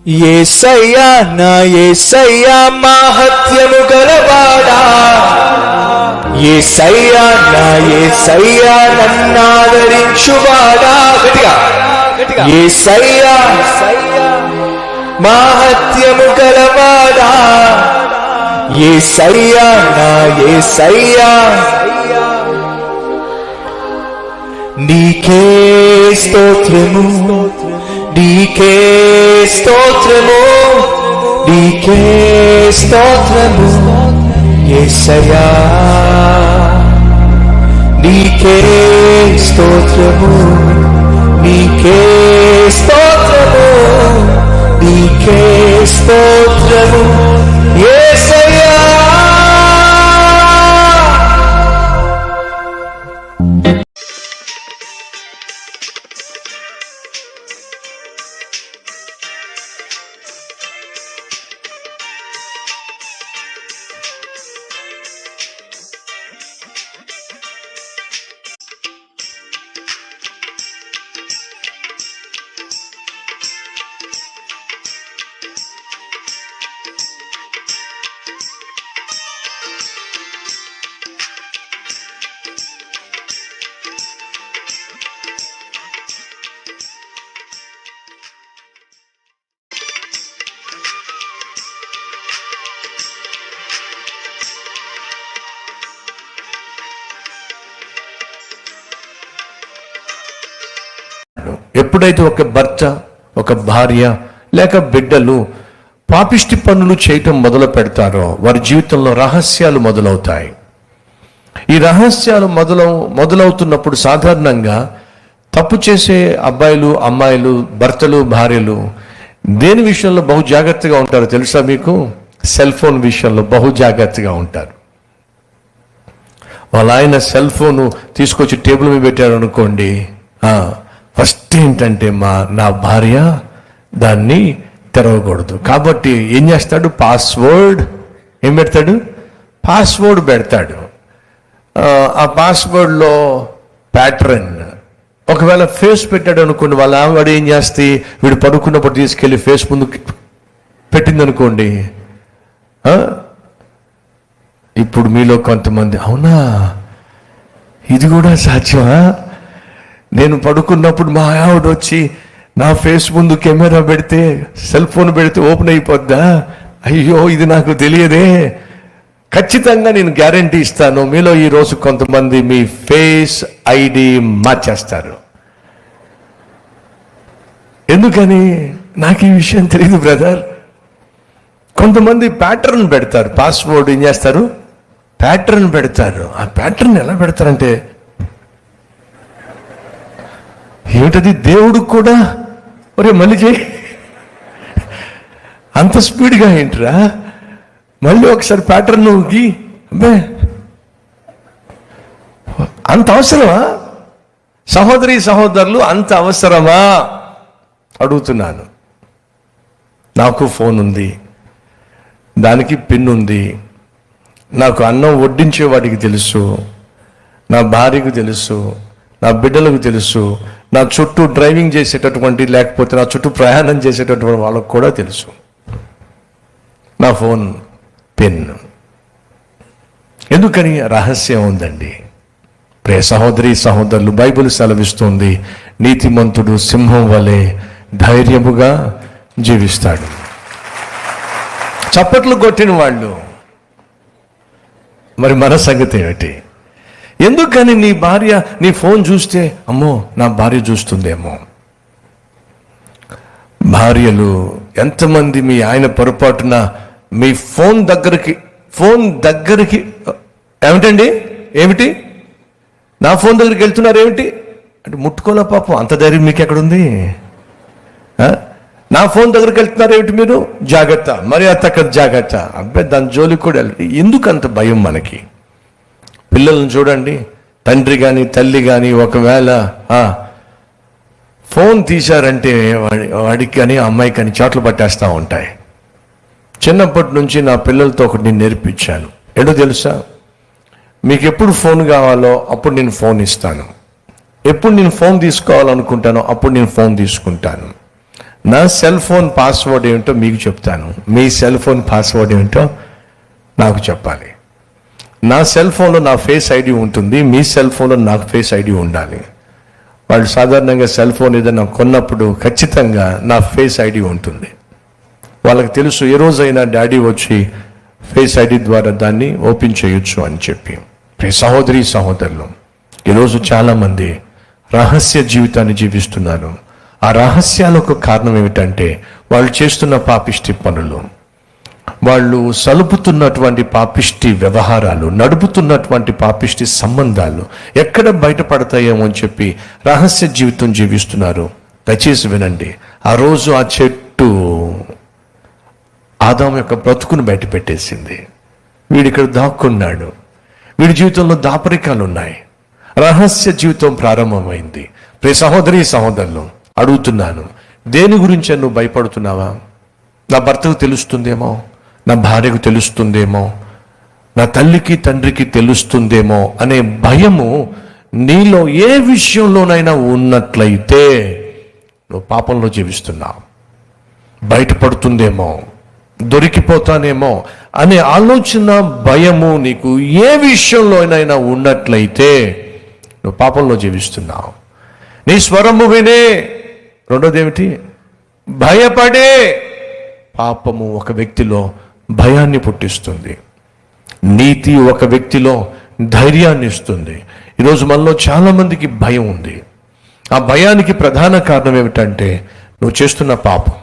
యేసయ్యా నా యేసయ్యా మహత్యము గలవాడా, యేసయ్యా నా యేసయ్యా నన్నాదరించువాడా. యేసయ్యా మహత్యము గలవాడా, యేసయ్యా నా యేసయ్యా నీకే స్తోత్రము, నీకే స్తోత్రము, నీకే స్తోత్రము యేసయ్యా, నీకే స్తోత్రము, నీకే స్తోత్రము, నీకే స్తోత్రము యేసయ్యా. ఎప్పుడైతే ఒక భర్త, ఒక భార్య లేక బిడ్డలు పాపిష్టి పనులు చేయటం మొదలు పెడతారో వారి జీవితంలో రహస్యాలు మొదలవుతాయి. ఈ రహస్యాలు మొదలవుతున్నప్పుడు సాధారణంగా తప్పు చేసే అబ్బాయిలు, అమ్మాయిలు, భర్తలు, భార్యలు దేని విషయంలో బహు జాగ్రత్తగా ఉంటారో తెలుసా మీకు? సెల్ ఫోన్ విషయంలో బహు జాగ్రత్తగా ఉంటారు. వాళ్ళ ఆయన సెల్ ఫోను తీసుకొచ్చి టేబుల్ మీద పెట్టారు అనుకోండి, ఫస్ట్ ఏంటంటే నా భార్య దాన్ని తెరవకూడదు కాబట్టి ఏం చేస్తాడు? ఏం పెడతాడు? పాస్వర్డ్ పెడతాడు. ఆ పాస్వర్డ్లో ప్యాటర్న్, ఒకవేళ ఫేస్ పెట్టాడు అనుకోండి, వాళ్ళ ఆవిడ ఏం చేస్తే వీడు పడుకున్నప్పుడు తీసుకెళ్ళి ఫేస్ ముందు పెట్టింది అనుకోండి. ఇప్పుడు మీలో కొంతమంది, అవునా ఇది కూడా సాధ్యమా? నేను పడుకున్నప్పుడు మా ఆవిడ వచ్చి నా ఫేస్ ముందు కెమెరా పెడితే, సెల్ ఫోన్ పెడితే ఓపెన్ అయిపోద్దా? అయ్యో ఇది నాకు తెలియదే. ఖచ్చితంగా నేను గ్యారంటీ ఇస్తాను, మీలో ఈరోజు కొంతమంది మీ ఫేస్ ఐడి మార్చేస్తారు. ఎందుకని? నాకు ఈ విషయం తెలియదు బ్రదర్. కొంతమంది ప్యాటర్న్ పెడతారు, పాస్వర్డ్ ఏం చేస్తారు? ప్యాటర్న్ పెడతారు. ఆ ప్యాటర్న్ ఎలా పెడతారంటే, ఏమిటది? దేవుడు కూడా ఒరే మళ్ళీ చేయి, అంత స్పీడ్గా ఏంట్రా? మళ్ళీ ఒకసారి ప్యాటర్న్ గీ, అబ్బే అంత అవసరమా? సహోదరి సహోదరులు, అంత అవసరమా అడుగుతున్నాను. నాకు ఫోన్ ఉంది, దానికి పిన్ ఉంది, నాకు అన్నం వడ్డించే వాడికి తెలుసు, నా భార్యకు తెలుసు, నా బిడ్డలకు తెలుసు, నా చుట్టూ డ్రైవింగ్ చేసేటటువంటి లేకపోతే నా చుట్టూ ప్రయాణం చేసేటటువంటి వాళ్ళకు కూడా తెలుసు నా ఫోన్ పిన్. ఎందుకని? రహస్యం ఉందండి. ప్రియ సహోదరి సహోదరులు, బైబిల్ సెలవిస్తుంది, నీతిమంతుడు సింహం వలె ధైర్యముగా జీవిస్తాడు. చప్పట్లు కొట్టిన వాళ్ళు, మరి మన సంగతి ఏమిటి? ఎందుకని నీ భార్య నీ ఫోన్ చూస్తే, అమ్మో నా భార్య చూస్తుందేమో. భార్యలు ఎంతమంది మీ ఆయన పొరపాటున మీ ఫోన్ దగ్గరికి ఏమిటండి? ఏమిటి నా ఫోన్ దగ్గరికి వెళ్తున్నారు ఏమిటి అంటే, ముట్టుకోలే పాపం, అంత ధైర్యం మీకు ఎక్కడుంది? నా ఫోన్ దగ్గరికి వెళ్తున్నారు ఏమిటి మీరు? జాగ్రత్త, మరి అక్కడ జాగ్రత్త. అబ్బాయి దాని జోలికి కూడా ఎందుకు అంత భయం మనకి? పిల్లలను చూడండి, తండ్రి కానీ తల్లి కానీ ఒకవేళ ఫోన్ తీశారంటే వాడికి కానీ అమ్మాయి కానీ చోట్ల పట్టేస్తూ ఉంటాయి. చిన్నప్పటి నుంచి నా పిల్లలతో ఒకటి నేను నేర్పించాను. ఏంటో తెలుసా? మీకు ఎప్పుడు ఫోన్ కావాలో అప్పుడు నేను ఫోన్ ఇస్తాను, ఎప్పుడు నేను ఫోన్ తీసుకోవాలనుకుంటానో అప్పుడు నేను ఫోన్ తీసుకుంటాను. నా సెల్ ఫోన్ పాస్వర్డ్ ఏమిటో మీకు చెప్తాను, మీ సెల్ ఫోన్ పాస్వర్డ్ ఏమిటో నాకు చెప్పాలి. నా సెల్ ఫోన్లో నా ఫేస్ ఐడి ఉంటుంది, మీ సెల్ ఫోన్లో నాకు ఫేస్ ఐడి ఉండాలి. వాళ్ళు సాధారణంగా సెల్ ఫోన్ ఏదైనా కొన్నప్పుడు ఖచ్చితంగా నా ఫేస్ ఐడి ఉంటుంది. వాళ్ళకి తెలుసు ఏ రోజైనా డాడీ వచ్చి ఫేస్ ఐడి ద్వారా దాన్ని ఓపెన్ చేయొచ్చు అని చెప్పి. సహోదరి సహోదరులు, ఈరోజు చాలామంది రహస్య జీవితాన్ని జీవిస్తున్నారు. ఆ రహస్యాలకు కారణం ఏమిటంటే వాళ్ళు చేస్తున్న పాపిష్టి పనులు, వాళ్ళు సలుపుతున్నటువంటి పాపిష్టి వ్యవహారాలు, నడుపుతున్నటువంటి పాపిష్టి సంబంధాలు ఎక్కడ బయటపడతాయేమో అని చెప్పి రహస్య జీవితం జీవిస్తున్నారు. దయచేసి వినండి, ఆ రోజు ఆ చెట్టు ఆదాము యొక్క బ్రతుకును బయట పెట్టేసింది. వీడిక్కడ దాక్కున్నాడు, వీడి జీవితంలో దాపరికాలు ఉన్నాయి, రహస్య జీవితం ప్రారంభమైంది. ప్రియ సహోదరి సహోదరులు, అడుగుతున్నాను, దేని గురించి నువ్వు భయపడుతున్నావా? నా భర్తకు తెలుస్తుందేమో, నా భార్యకు తెలుస్తుందేమో, నా తల్లికి తండ్రికి తెలుస్తుందేమో అనే భయము నీలో ఏ విషయంలోనైనా ఉన్నట్లయితే నువ్వు పాపంలో జీవిస్తున్నావు. బయటపడుతుందేమో, దొరికిపోతానేమో అనే ఆలోచన, భయము నీకు ఏ విషయంలోనైనా ఉన్నట్లయితే నువ్వు పాపంలో జీవిస్తున్నావు. నీ స్వరము వినే, రెండోది ఏమిటి? భయపడే. పాపము ఒక వ్యక్తిలో భయాన్ని పుట్టిస్తుంది, నీతి ఒక వ్యక్తిలో ధైర్యాన్ని ఇస్తుంది. ఈరోజు మనలో చాలా మందికి భయం ఉంది. ఆ భయానికి ప్రధాన కారణం ఏమిటంటే నువ్వు చేస్తున్న పాపం.